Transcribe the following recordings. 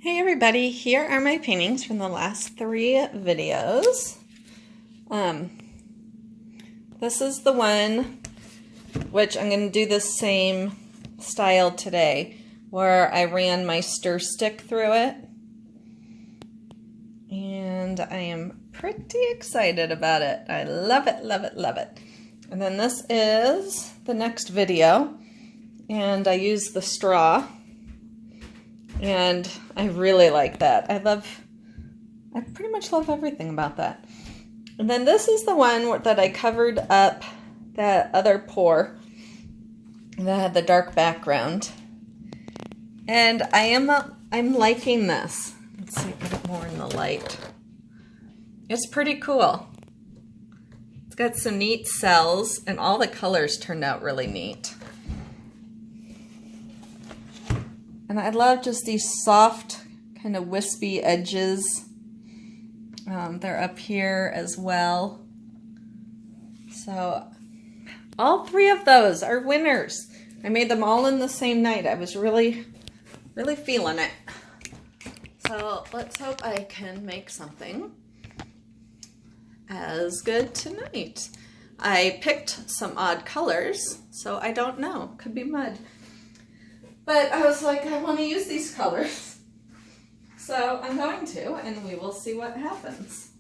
Hey everybody, here are my paintings from the last 3 videos. This is the one which I'm going to do the same style today, where I ran my stir stick through it. And I am pretty excited about it. I love it, love it, love it. And then this is the next video, and I use the straw. And I really like that. I pretty much love everything about that. And then this is the one that I covered up that other pour that had the dark background. And I'm liking this. Let's see, get it more in the light. It's pretty cool. It's got some neat cells, and all the colors turned out really neat. And I love just these soft, kind of wispy edges. They're up here as well. So all 3 of those are winners. I made them all in the same night. I was really, really feeling it. So let's hope I can make something as good tonight. I picked some odd colors, so I don't know. Could be mud. But I was like, I want to use these colors. So I'm going to, and we will see what happens.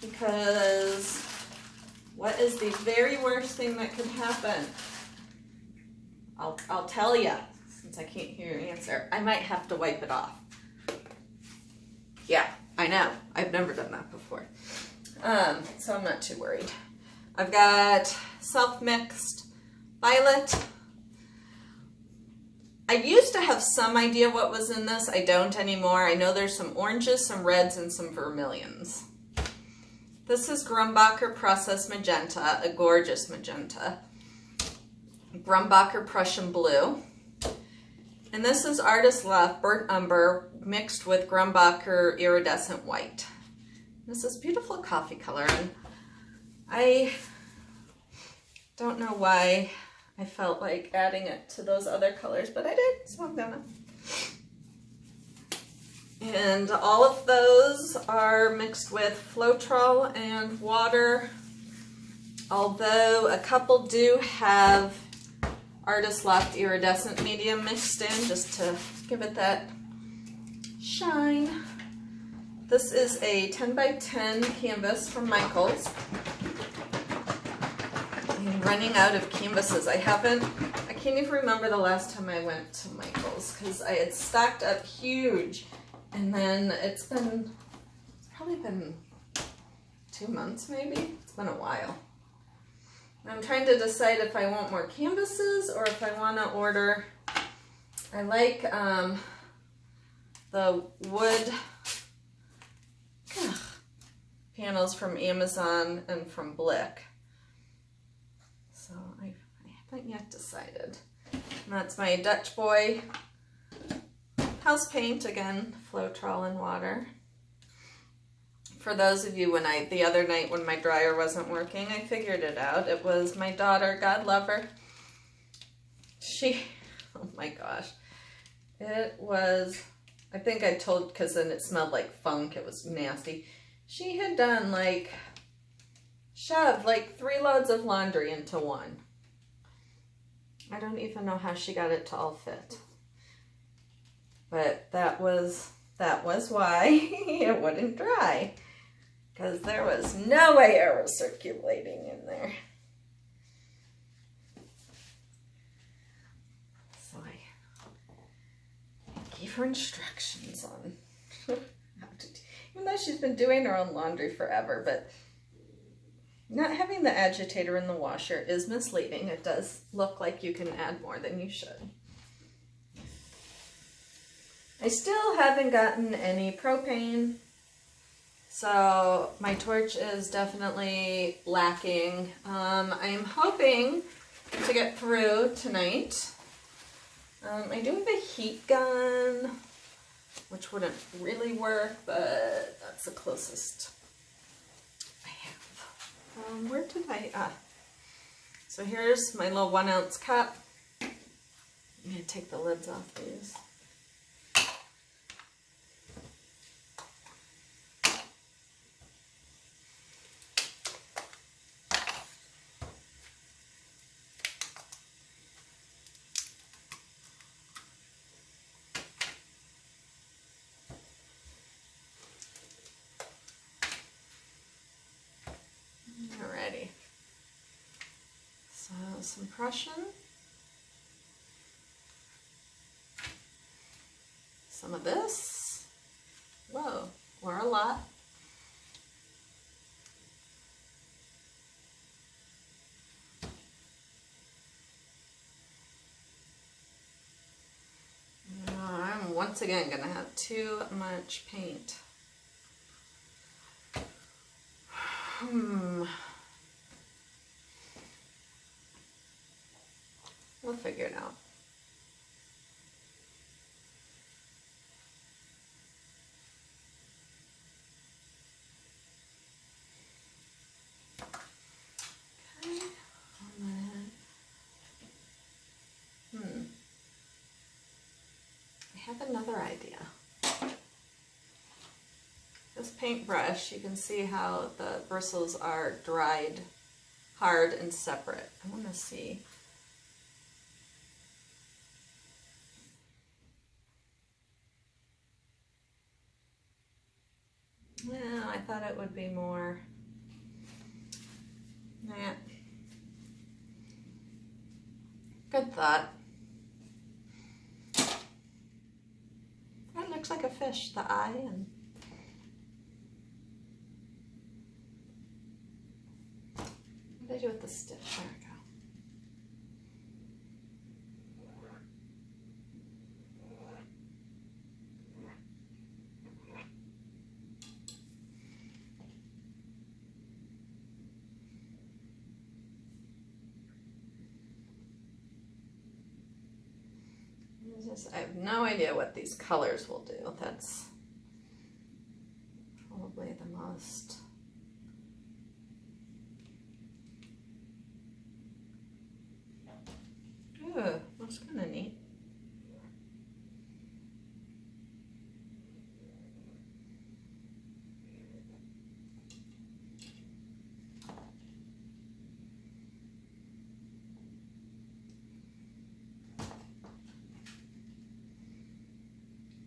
Because what is the very worst thing that could happen? I'll tell you, since I can't hear your answer. I might have to wipe it off. Yeah, I know. I've never done that before. So I'm not too worried. I've got self-mixed violet. I used to have some idea what was in this. I don't anymore. I know there's some oranges, some reds, and some vermilions. This is Grumbacher Processed Magenta, a gorgeous magenta. Grumbacher Prussian Blue. And this is Artist Love Burnt Umber mixed with Grumbacher Iridescent White. This is beautiful coffee color, and I don't know why I felt like adding it to those other colors, but I did, so I'm gonna. And all of those are mixed with Floetrol and water, although a couple do have Artist Loft Iridescent Medium mixed in, just to give it that shine. This is a 10 by 10 canvas from Michaels. I'm running out of canvases. I can't even remember the last time I went to Michael's, because I had stocked up huge, and then it's probably been 2 months maybe. It's been a while. I'm trying to decide if I want more canvases or if I want to order. I like the wood panels from Amazon and from Blick. So I haven't yet decided. And that's my Dutch Boy house paint, again, Floetrol and water. For those of you, the other night when my dryer wasn't working, I figured it out. It was my daughter, God love her. Oh my gosh. It was, I think I told, because then it smelled like funk, it was nasty. She had done shoved 3 loads of laundry into one. I don't even know how she got it to all fit. But that was why it wouldn't dry. Because there was no way air was circulating in there. So I gave her instructions on how to do, even though she's been doing her own laundry forever, but not having the agitator in the washer is misleading. It does look like you can add more than you should. I still haven't gotten any propane, so my torch is definitely lacking. I'm hoping to get through tonight. I do have a heat gun, which wouldn't really work, but that's the closest I have. Where did I, so here's my little 1 ounce cup. I'm going to take the lids off these. Alrighty. So some Prussian. Some of this. Whoa, or a lot. I'm once again going to have too much paint. We'll figure it out. Okay, and then, I have another idea. This paintbrush, you can see how the bristles are dried hard and separate. I want to see. Yeah, I thought it would be more. Nah. Good thought. That looks like a fish, the eye and. What did I do with the stitch? There we go. I have no idea what these colors will do. That's probably the most. Ooh, that's kind of neat.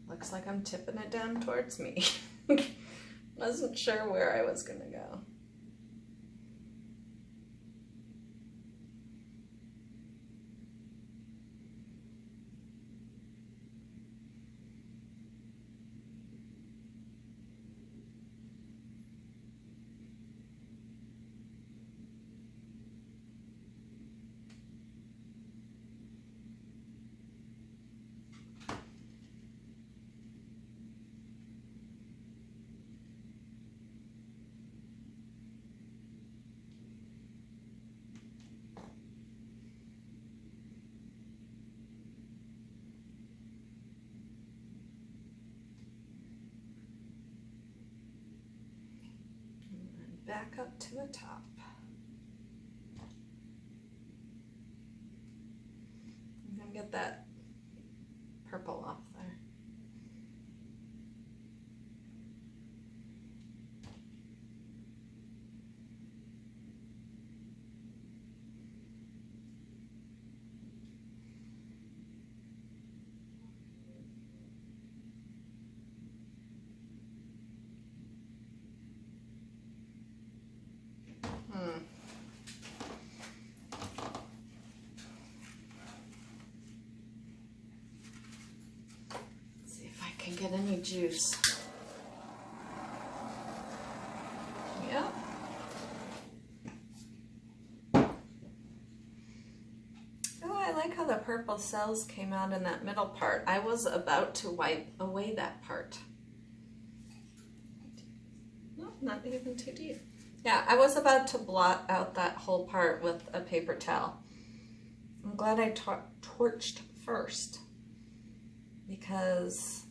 Looks like I'm tipping it down towards me. Wasn't sure where I was gonna go. Back up to the top. I'm gonna get that purple off there. Can get any juice. Yeah. Oh, I like how the purple cells came out in that middle part. I was about to wipe away that part. No, not even too deep. Yeah, I was about to blot out that whole part with a paper towel. I'm glad I torched first, because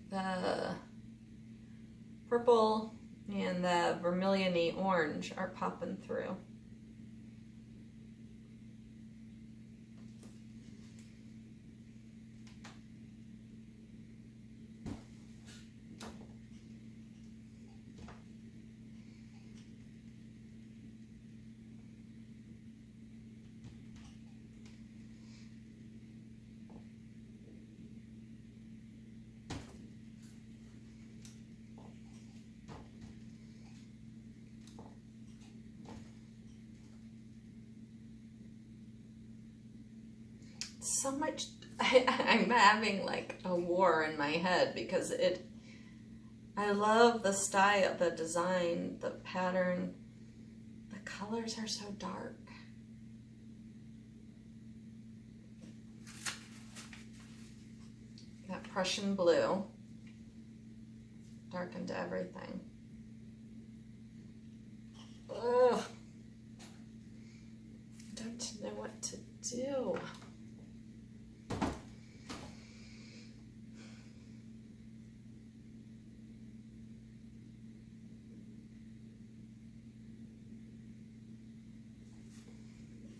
the purple and the vermilion-y orange are popping through. so much, I'm having like a war in my head because I love the style, the design, the pattern. The colors are so dark. That Prussian blue darkened everything. Ugh. I don't know what to do.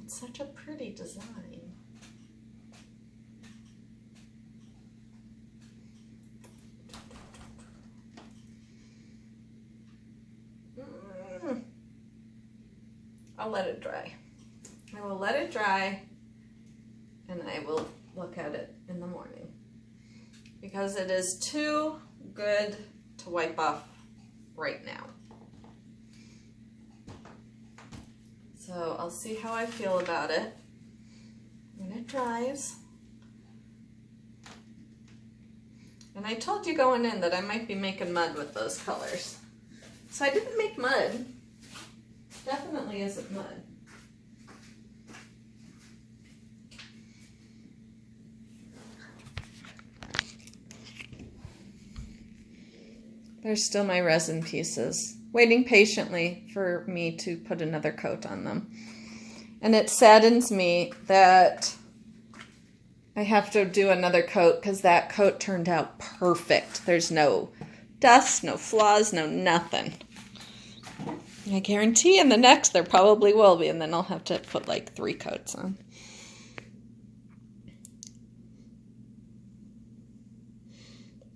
It's such a pretty design. I'll let it dry. I will let it dry and I will look at it in the morning because it is too good to wipe off right now. So I'll see how I feel about it when it dries. And I told you going in that I might be making mud with those colors. So I didn't make mud. Definitely isn't mud. There's still my resin pieces, waiting patiently for me to put another coat on them. And it saddens me that I have to do another coat because that coat turned out perfect. There's no dust, no flaws, no nothing. I guarantee in the next there probably will be, and then I'll have to put like 3 coats on.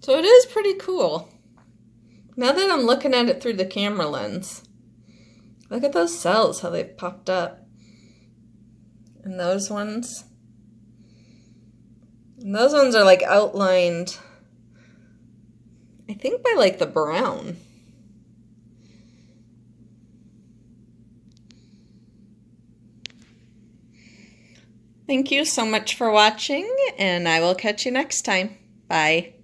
So it is pretty cool. Now that I'm looking at it through the camera lens, look at those cells, how they've popped up. And those ones. And those ones are like outlined, I think by like the brown. Thank you so much for watching, and I will catch you next time. Bye.